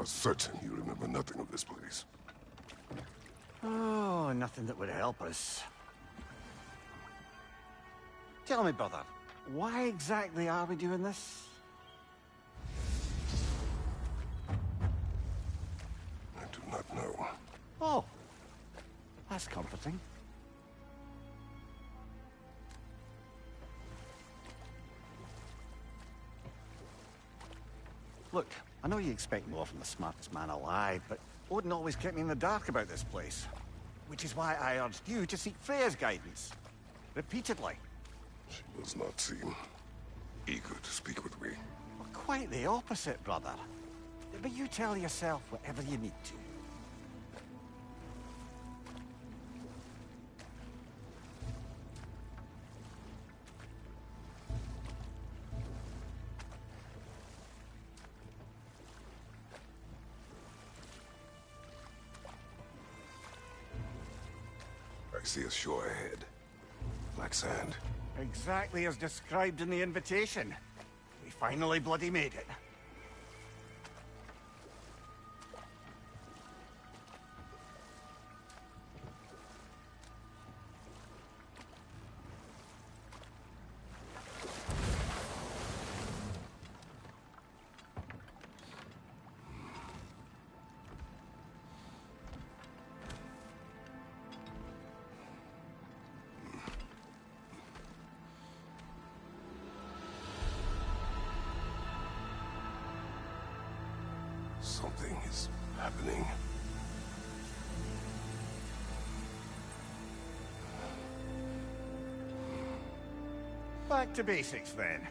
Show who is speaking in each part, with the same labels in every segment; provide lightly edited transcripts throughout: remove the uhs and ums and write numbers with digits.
Speaker 1: are certain you remember nothing of this place.
Speaker 2: Oh, nothing that would help us. Tell me, brother, why exactly are we doing this?
Speaker 1: I do not know.
Speaker 2: Oh, that's comforting. Look, I know you expect more from the smartest man alive, but Odin always kept me in the dark about this place. Which is why I urged you to seek Freya's guidance. Repeatedly.
Speaker 1: She does not seem eager to speak with me.
Speaker 2: Well, quite the opposite, brother. But you tell yourself whatever you need to.
Speaker 1: I see a shore ahead. Black sand.
Speaker 2: Exactly as described in the invitation. We finally bloody made it.
Speaker 1: Something is happening.
Speaker 2: Back to basics, then.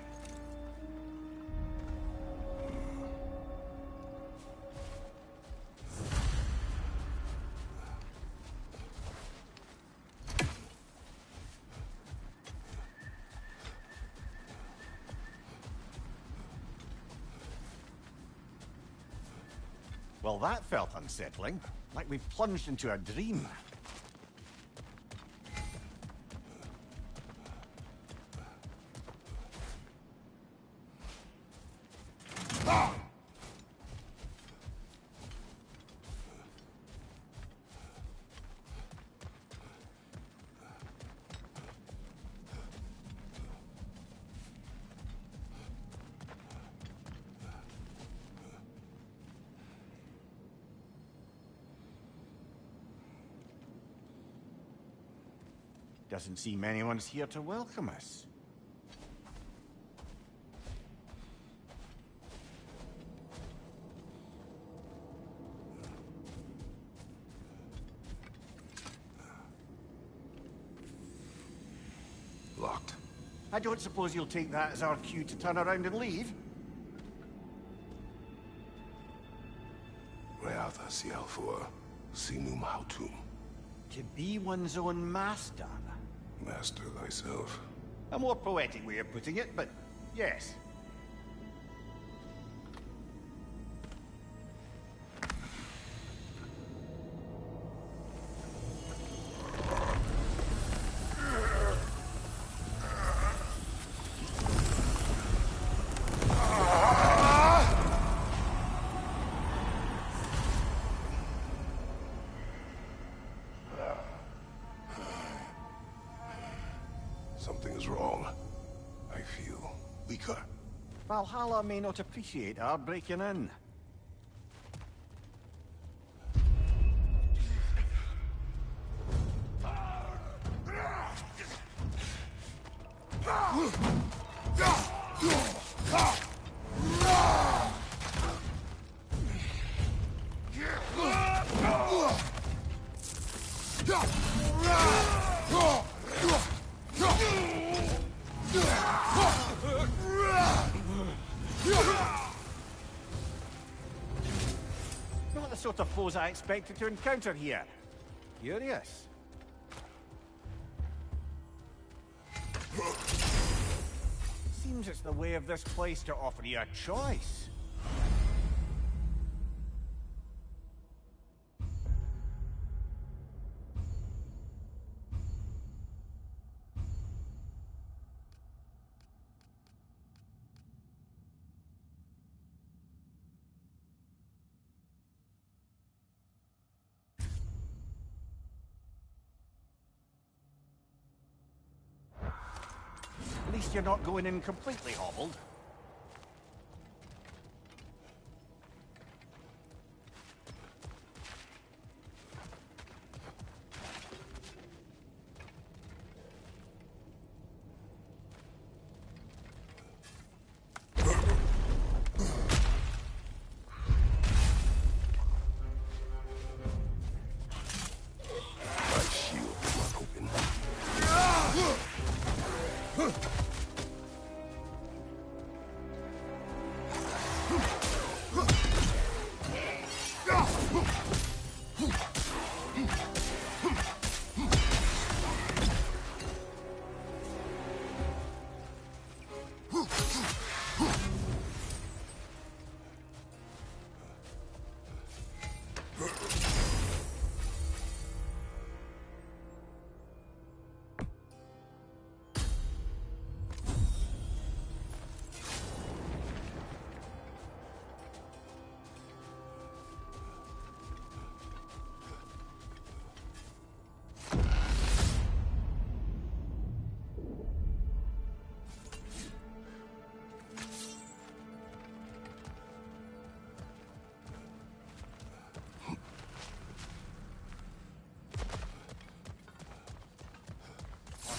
Speaker 2: Well, that felt unsettling. Like we've plunged into a dream. Doesn't seem anyone's here to welcome us.
Speaker 1: Locked.
Speaker 2: I don't suppose you'll take that as our cue to turn around and leave?
Speaker 1: Reatha Sialfor, Sinum Hautum.
Speaker 2: To be one's own master.
Speaker 1: Master thyself.
Speaker 2: A more poetic way of putting it, but yes.
Speaker 1: Something is wrong. I feel weaker.
Speaker 2: Valhalla may not appreciate our breaking in. Not the sort of foes I expected to encounter here. Curious. Seems it's the way of this place to offer you a choice. least you're not going in completely hobbled.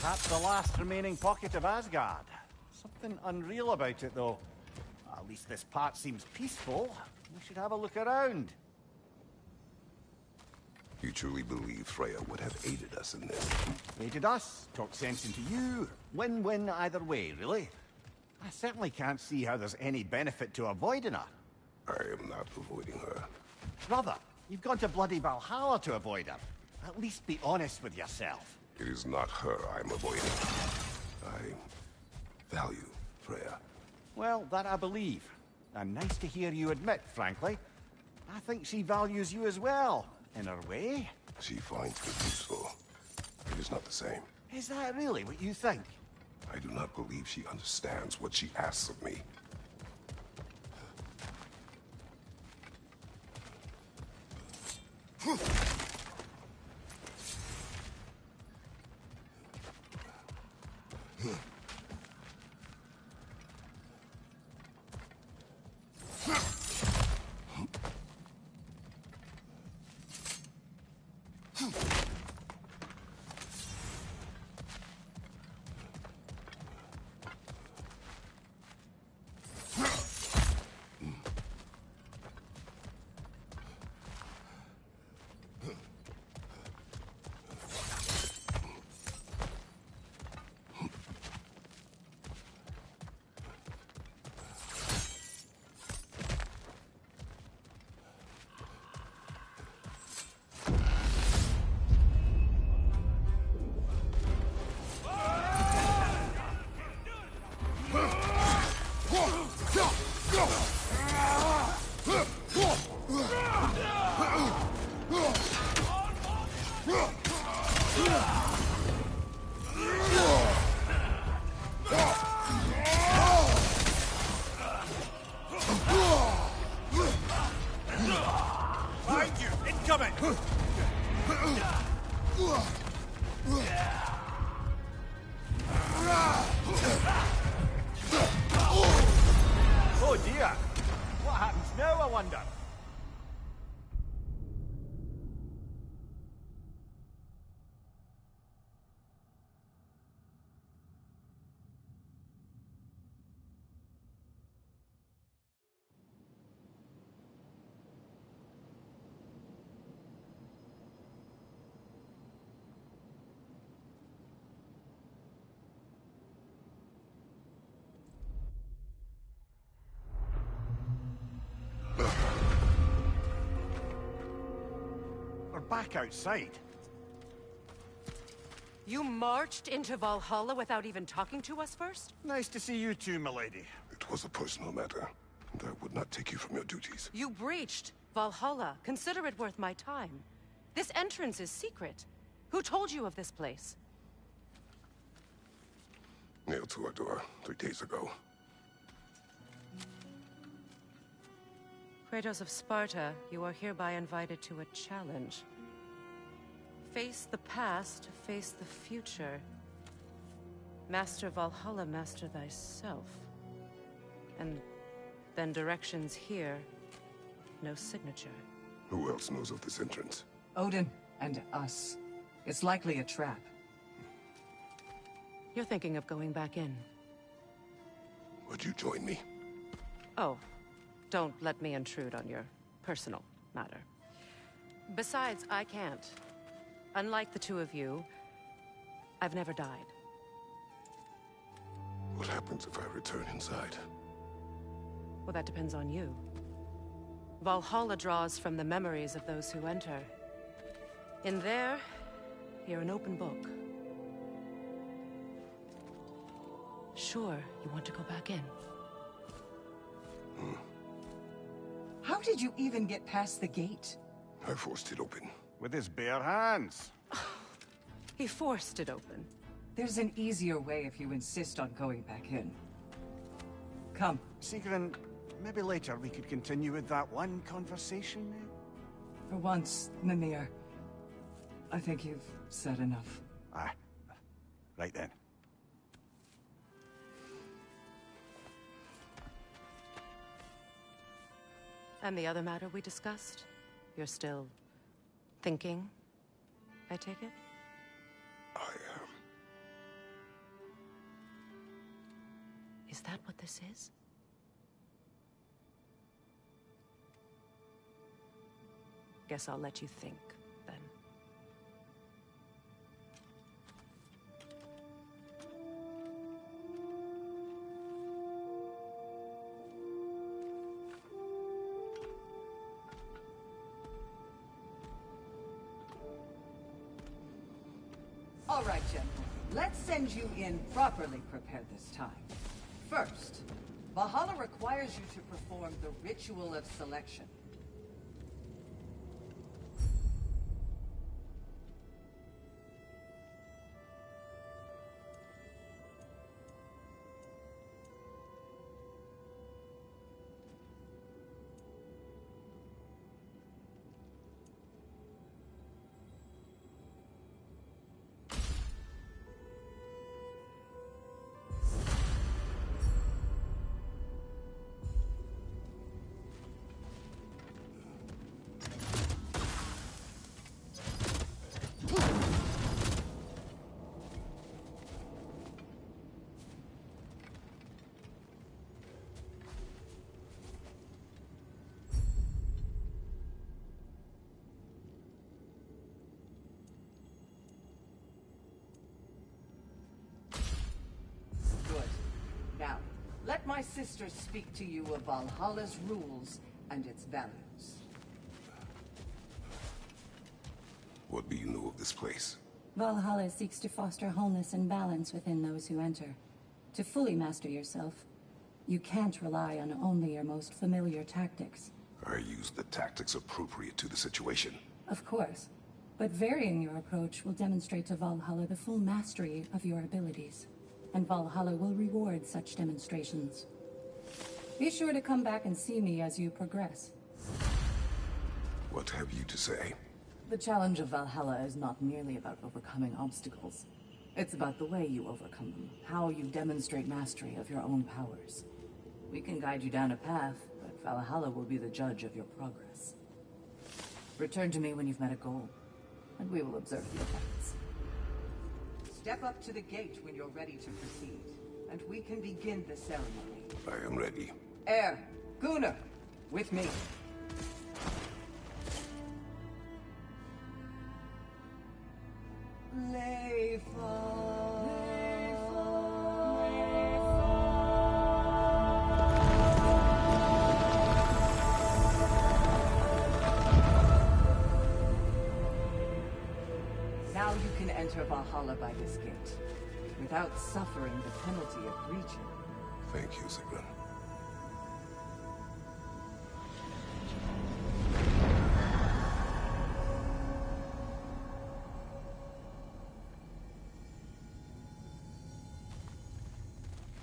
Speaker 2: Perhaps the last remaining pocket of Asgard. Something unreal about it, though. At least this part seems peaceful. We should have a look around.
Speaker 1: You truly believe Freya would have aided us in this?
Speaker 2: Aided us, talked sense into you. Win-win either way, really. I certainly can't see how there's any benefit to avoiding her.
Speaker 1: I am not avoiding her.
Speaker 2: Brother, you've gone to bloody Valhalla to avoid her. At least be honest with yourself.
Speaker 1: It is not her I'm avoiding. I value Freya.
Speaker 2: Well, that I believe. And nice to hear you admit, frankly. I think she values you as well, in her way.
Speaker 1: She finds me useful. It is not the same.
Speaker 2: Is that really what you think?
Speaker 1: I do not believe she understands what she asks of me.
Speaker 2: Oh dear! What happens now, I wonder? We're back outside.
Speaker 3: You marched into Valhalla without even talking to us first?
Speaker 2: Nice to see you too, milady.
Speaker 1: It was a personal matter, and I would not take you from your duties.
Speaker 3: You breached Valhalla. Consider it worth my time. This entrance is secret. Who told you of this place?
Speaker 1: Nailed to our door 3 days ago.
Speaker 3: Kratos of Sparta, you are hereby invited to a challenge. Face the past, face the future. Master Valhalla, master thyself. And then directions here, no signature.
Speaker 1: Who else knows of this entrance?
Speaker 4: Odin and us. It's likely a trap.
Speaker 3: You're thinking of going back in.
Speaker 1: Would you join me?
Speaker 3: Oh, don't let me intrude on your personal matter. Besides, I can't. Unlike the two of you, I've never died.
Speaker 1: What happens if I return inside?
Speaker 3: Well, that depends on you. Valhalla draws from the memories of those who enter. In there, you're an open book. Sure, you want to go back in?
Speaker 4: How did you even get past the gate?
Speaker 1: I forced it open.
Speaker 2: With his bare hands.
Speaker 3: He forced it open.
Speaker 4: There's an easier way if you insist on going back in. Come.
Speaker 2: Sigrun, maybe later we could continue with that one conversation, eh?
Speaker 4: For once, Mimir, I think you've said enough.
Speaker 2: Aye. Right then.
Speaker 3: And the other matter we discussed? You're still thinking, I take it?
Speaker 1: I am.
Speaker 3: Is that what this is? Guess I'll let you think, then.
Speaker 4: All right, gentlemen. Let's send you in properly prepared this time. First, Valhalla requires you to perform the ritual of selection. Now, let my sister speak to you of Valhalla's rules and its values.
Speaker 1: What do you know of this place?
Speaker 5: Valhalla seeks to foster wholeness and balance within those who enter. To fully master yourself, you can't rely on only your most familiar tactics.
Speaker 1: I use the tactics appropriate to the situation.
Speaker 5: Of course, but varying your approach will demonstrate to Valhalla the full mastery of your abilities. And Valhalla will reward such demonstrations. Be sure to come back and see me as you progress.
Speaker 1: What have you to say?
Speaker 4: The challenge of Valhalla is not merely about overcoming obstacles. It's about the way you overcome them, how you demonstrate mastery of your own powers. We can guide you down a path, but Valhalla will be the judge of your progress. Return to me when you've met a goal, and we will observe the effects. Step up to the gate when you're ready to proceed, and we can begin the ceremony.
Speaker 1: I am ready.
Speaker 4: Air, Gunnar, with me. Now you can enter Valhalla by this gate, without suffering the penalty of breaching.
Speaker 1: Thank you, Sigrun.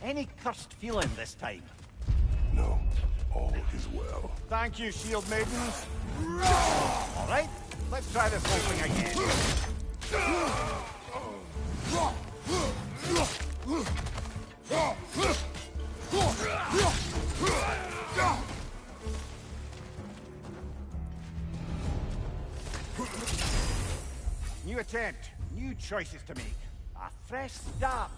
Speaker 2: Any cursed feeling this time?
Speaker 1: No, all is well.
Speaker 2: Thank you, shield maidens. All right, let's try this whole thing again. content. New choices to make. A fresh start.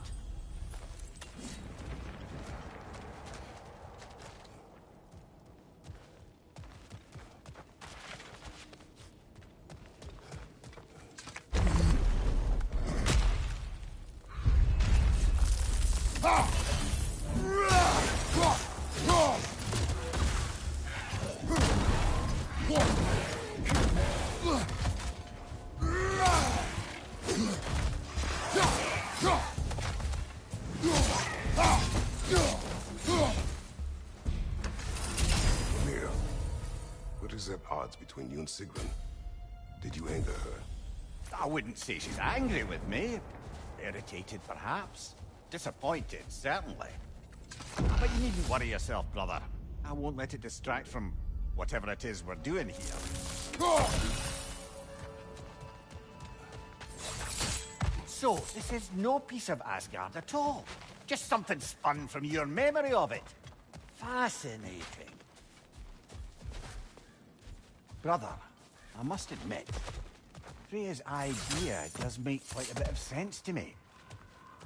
Speaker 1: Between you and Sigrun. Did you anger her?
Speaker 2: I wouldn't say she's angry with me. Irritated, perhaps. Disappointed, certainly. But you needn't worry yourself, brother. I won't let it distract from whatever it is we're doing here. So, this is no piece of Asgard at all. Just something spun from your memory of it. Fascinating. Brother, I must admit, Freya's idea does make quite a bit of sense to me.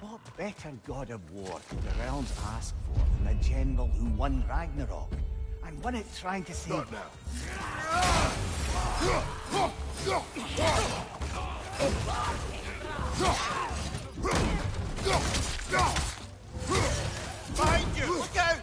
Speaker 2: What better god of war could the realms ask for than the general who won Ragnarok? And won it trying to save...
Speaker 1: Not now.
Speaker 2: Behind you! Look out!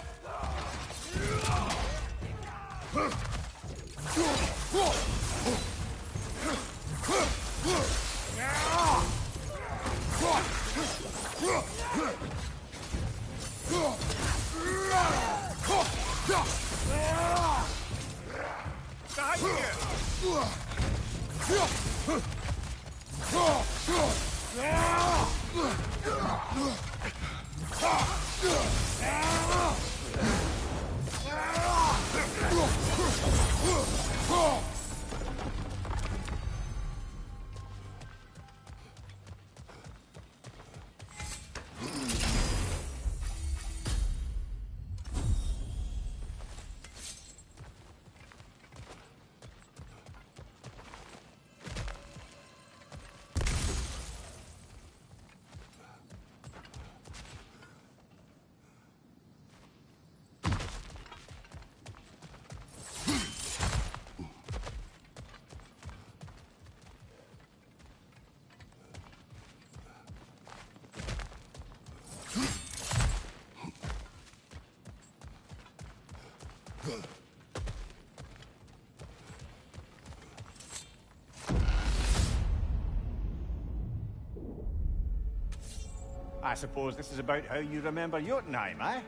Speaker 2: I suppose this is about how you remember Jotunheim, eh?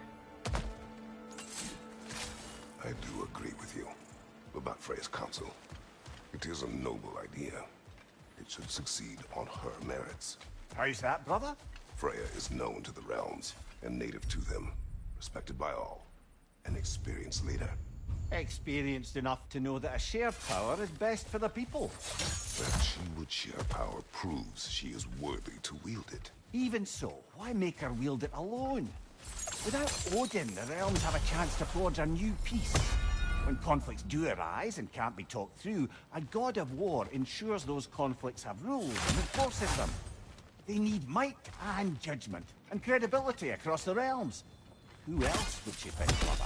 Speaker 1: I do agree with you about Freya's counsel. It is a noble idea. It should succeed on her merits.
Speaker 2: How's that, brother?
Speaker 1: Freya is known to the realms and native to them, respected by all. An experienced leader.
Speaker 2: Experienced enough to know that a shared power is best for the people.
Speaker 1: That she would share power proves she is worthy to wield it.
Speaker 2: Even so, why make her wield it alone? Without Odin, the realms have a chance to forge a new peace. When conflicts do arise and can't be talked through, a god of war ensures those conflicts have rules and enforces them. They need might and judgment and credibility across the realms. Who else would she pick, brother?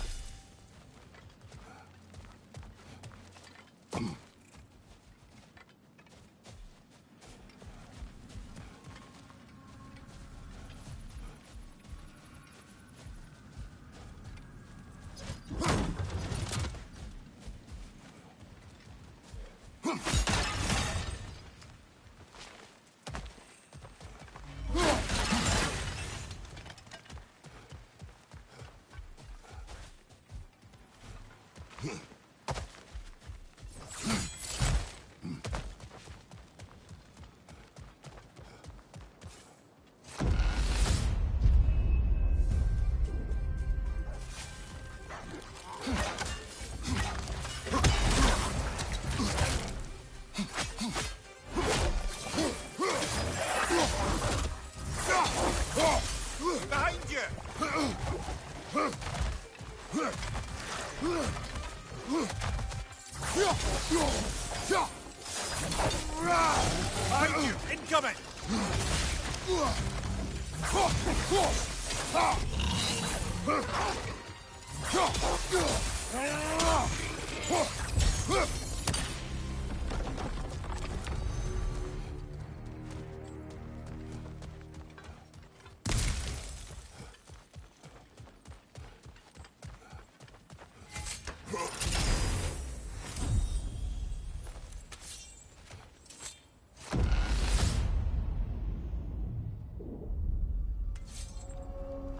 Speaker 2: Behind you! Incoming!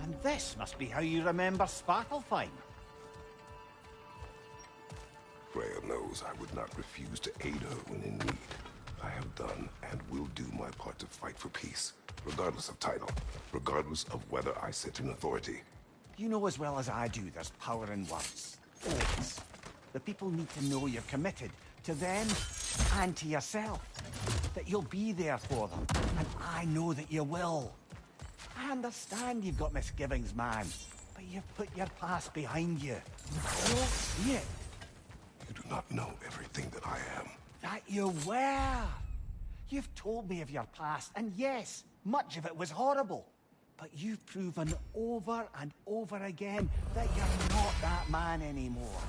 Speaker 2: And this must be how you remember Sparklefine.
Speaker 1: Freya knows I would not refuse to aid her when in need. I have done and will do my part to fight for peace, regardless of title, regardless of whether I sit in authority.
Speaker 2: You know as well as I do there's power in words. Always. The people need to know you're committed to them and to yourself. That you'll be there for them. And I know that you will. I understand you've got misgivings, man. But you've put your past behind you. You don't see it.
Speaker 1: You do not know everything that I am.
Speaker 2: That you were. You've told me of your past, and yes, much of it was horrible. But you've proven over and over again that you're not that man anymore.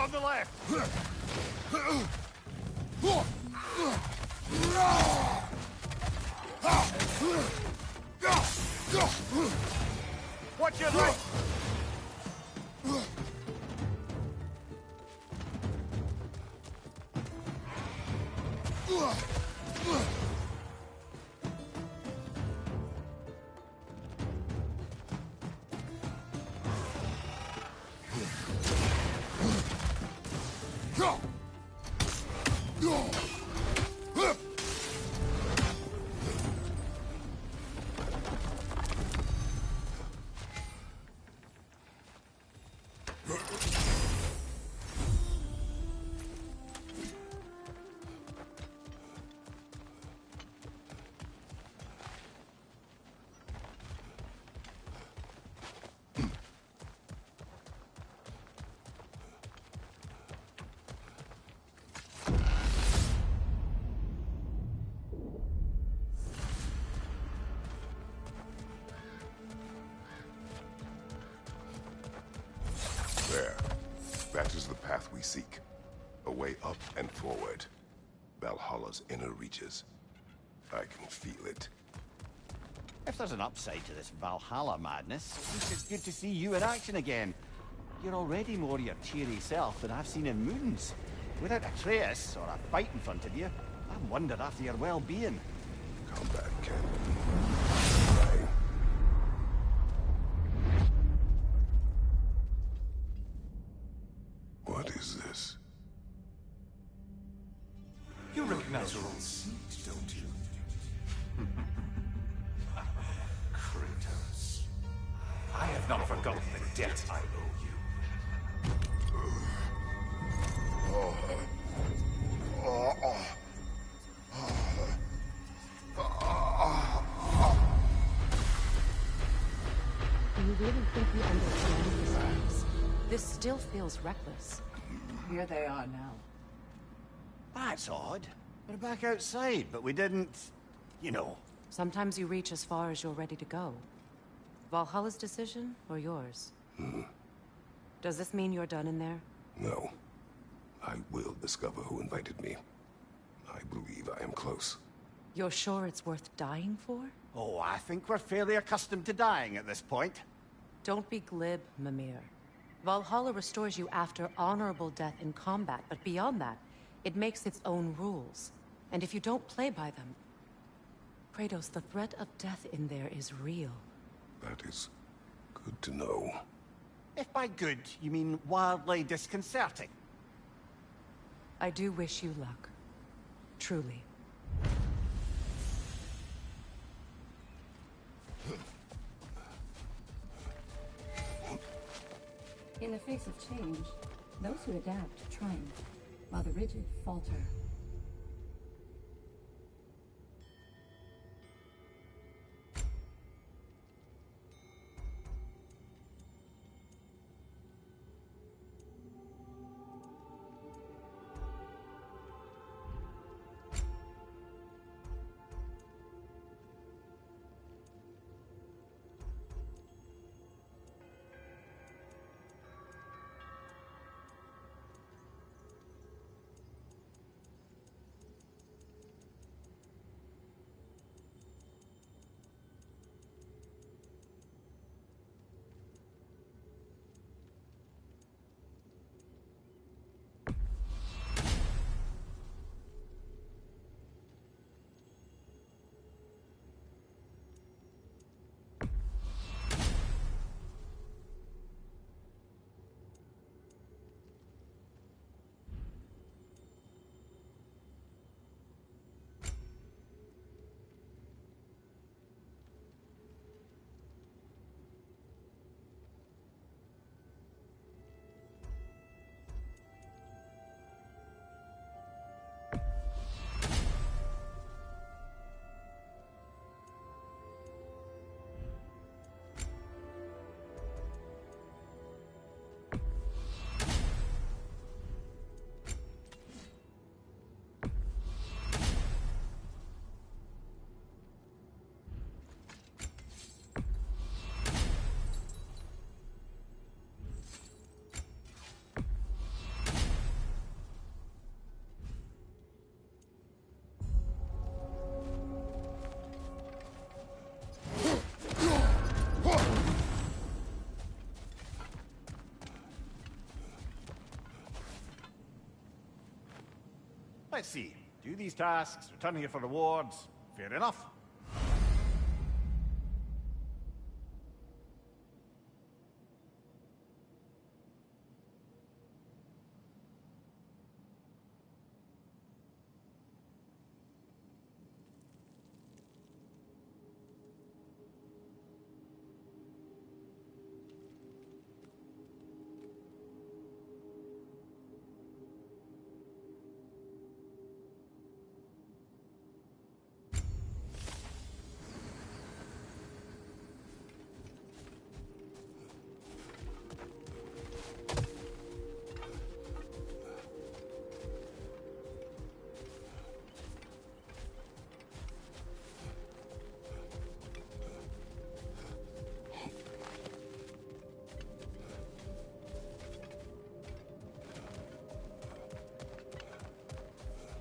Speaker 2: On the left! Watch your right!
Speaker 1: There. That is the path we seek. A way up and forward. Valhalla's inner reaches. I can feel it.
Speaker 2: If there's an upside to this Valhalla madness, it's good to see you in action again. You're already more your cheery self than I've seen in moons. Without a trace or a fight in front of you, I'm wondered after your well-being.
Speaker 1: Combat can What is this?
Speaker 6: You recognize
Speaker 2: not forgotten the debt I owe you.
Speaker 3: Do you really think we understand these things? This still feels reckless.
Speaker 4: Here they are now.
Speaker 2: That's odd. We're back outside, but we didn't... you know.
Speaker 3: Sometimes you reach as far as you're ready to go. Valhalla's decision, or yours? Does this mean you're done in there?
Speaker 1: No. I will discover who invited me. I believe I am close.
Speaker 3: You're sure it's worth dying for?
Speaker 2: Oh, I think we're fairly accustomed to dying at this point.
Speaker 3: Don't be glib, Mimir. Valhalla restores you after honorable death in combat, but beyond that, it makes its own rules. And if you don't play by them... Kratos, the threat of death in there is real.
Speaker 1: That is good to know.
Speaker 2: If by good, you mean wildly disconcerting.
Speaker 3: I do wish you luck. Truly.
Speaker 5: In the face of change, those who adapt triumph, while the rigid falter.
Speaker 2: Let's see. Do these tasks, return here for rewards. Fair enough.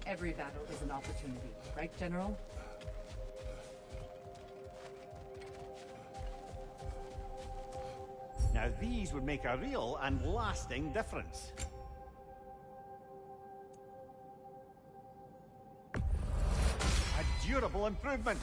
Speaker 4: Every battle is an opportunity, right, General?
Speaker 2: Now these would make a real and lasting difference. A durable improvement.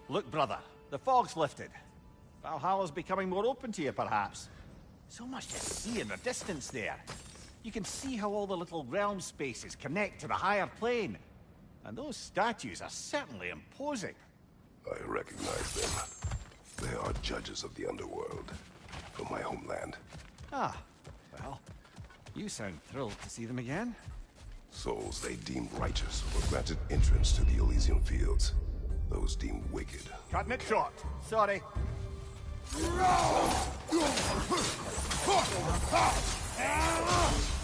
Speaker 2: Look, brother, the fog's lifted. Valhalla's becoming more open to you, perhaps. So much to see in the distance there. You can see how all the little realm spaces connect to the higher plane. And those statues are certainly imposing.
Speaker 1: I recognize them. They are judges of the underworld, from my homeland.
Speaker 2: Ah, well, you sound thrilled to see them again.
Speaker 1: Souls they deemed righteous were granted entrance to the Elysian fields. Those deemed wicked.
Speaker 2: Cutting it short. Sorry.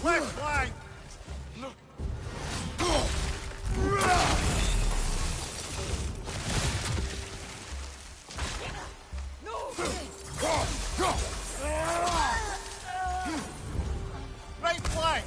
Speaker 2: Left flank! Right flank!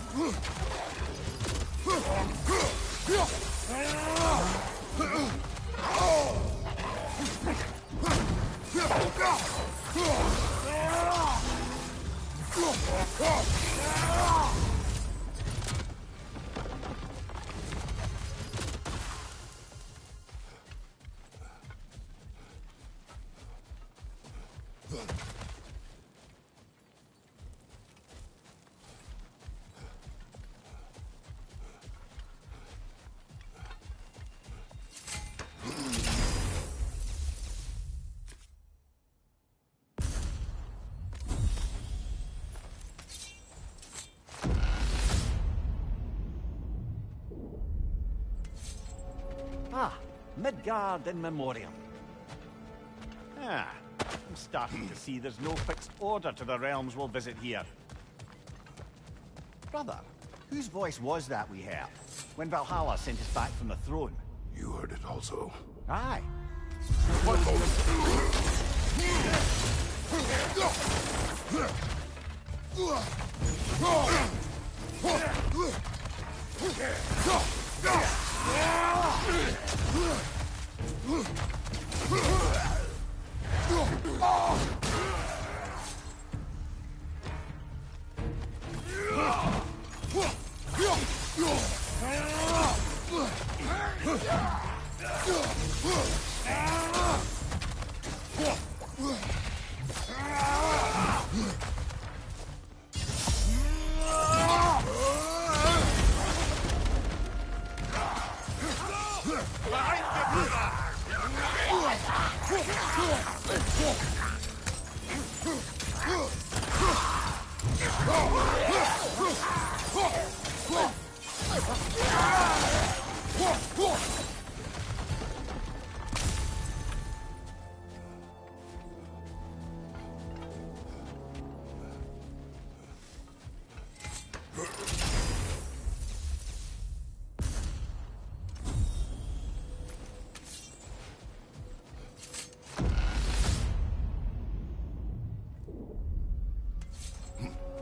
Speaker 2: Ah, Midgard in Memoriam. Ah, I'm starting to see there's no fixed order to the realms we'll visit here. Brother, whose voice was that we heard when Valhalla sent us back from the throne?
Speaker 1: You heard it also.
Speaker 2: Aye.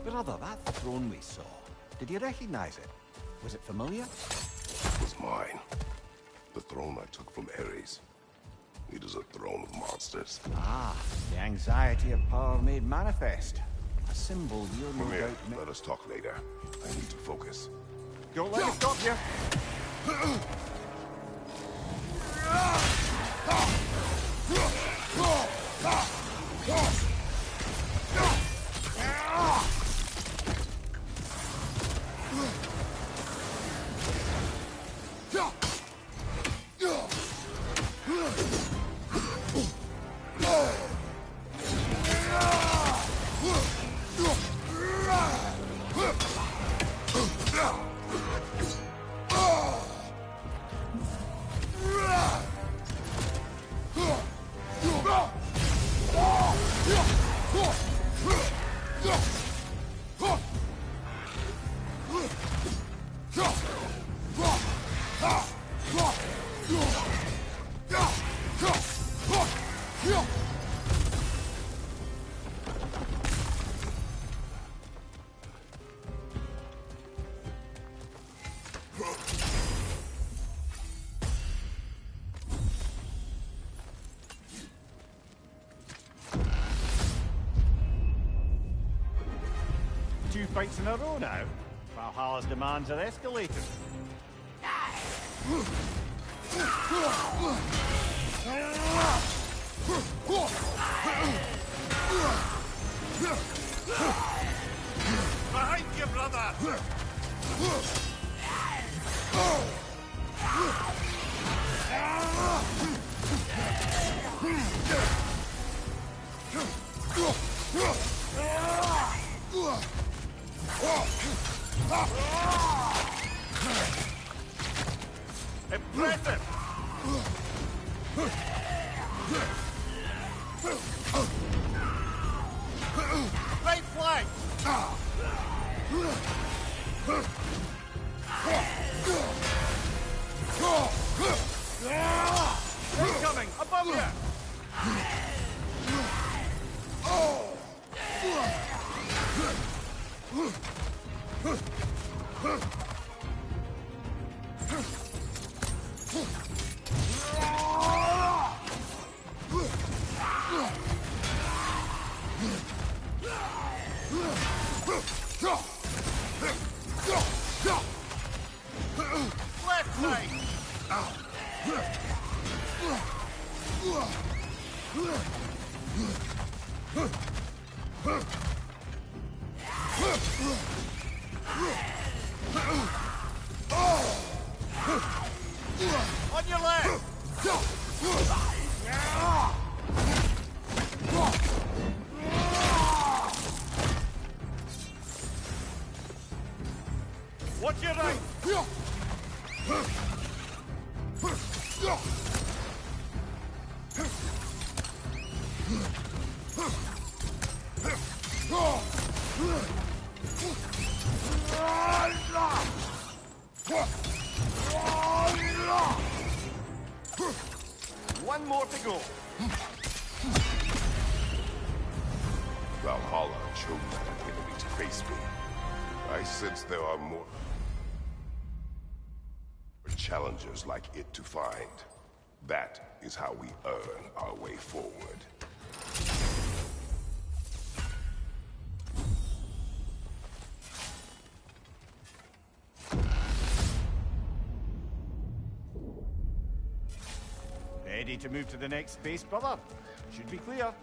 Speaker 2: Brother, that throne we saw, did you recognize it? Was it familiar?
Speaker 1: It was mine. The throne I took from Ares. It is a throne of monsters.
Speaker 2: Ah, the anxiety of power made manifest. A symbol you'll no
Speaker 1: Mimir,
Speaker 2: doubt...
Speaker 1: let us talk later. I need to focus.
Speaker 2: Don't let me stop you! Two fights in a row now. Valhalla's demands are escalating.
Speaker 6: Behind you, brother! Impressive! Right flank! Incoming! Above you! Left side! On your left! Watch your right! One more to go.
Speaker 1: Valhalla chose an enemy to face me. I sense there are more challenges like it to find. That is how we earn our way forward.
Speaker 2: Ready to move to the next space, brother? Should be clear.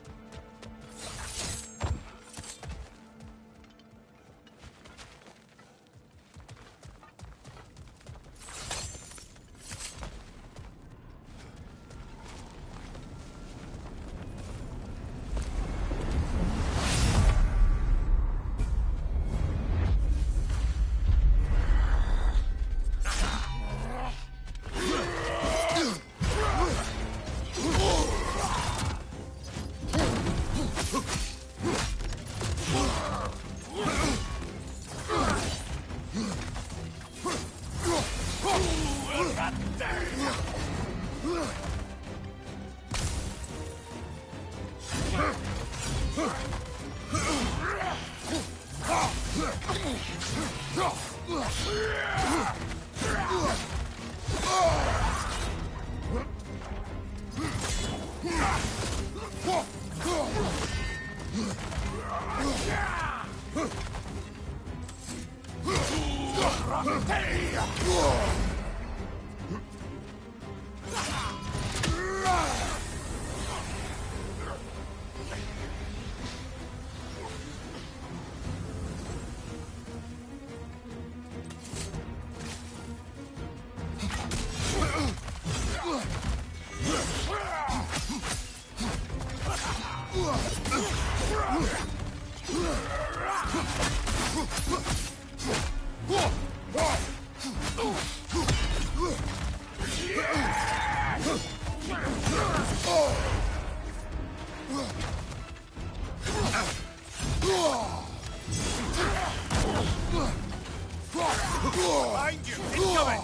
Speaker 6: Behind you! Incoming!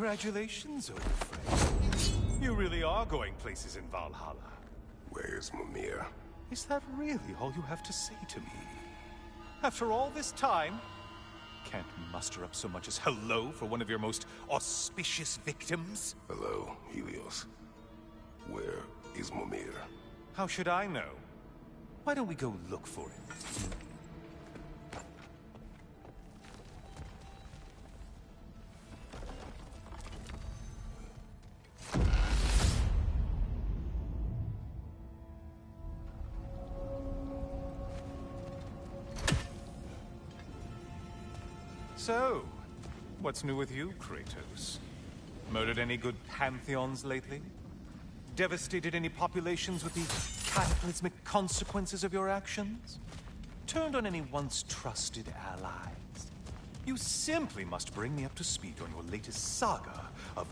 Speaker 7: Congratulations, old friend. You really are going places in Valhalla.
Speaker 1: Where's Mimir?
Speaker 7: Is that really all you have to say to me? After all this time, can't muster up so much as hello for one of your most auspicious victims?
Speaker 1: Hello, Helios. Where is Mimir?
Speaker 7: How should I know? Why don't we go look for him? So, what's new with you, Kratos? Murdered any good pantheons lately? Devastated any populations with the cataclysmic consequences of your actions? Turned on any once trusted allies? You simply must bring me up to speed on your latest saga of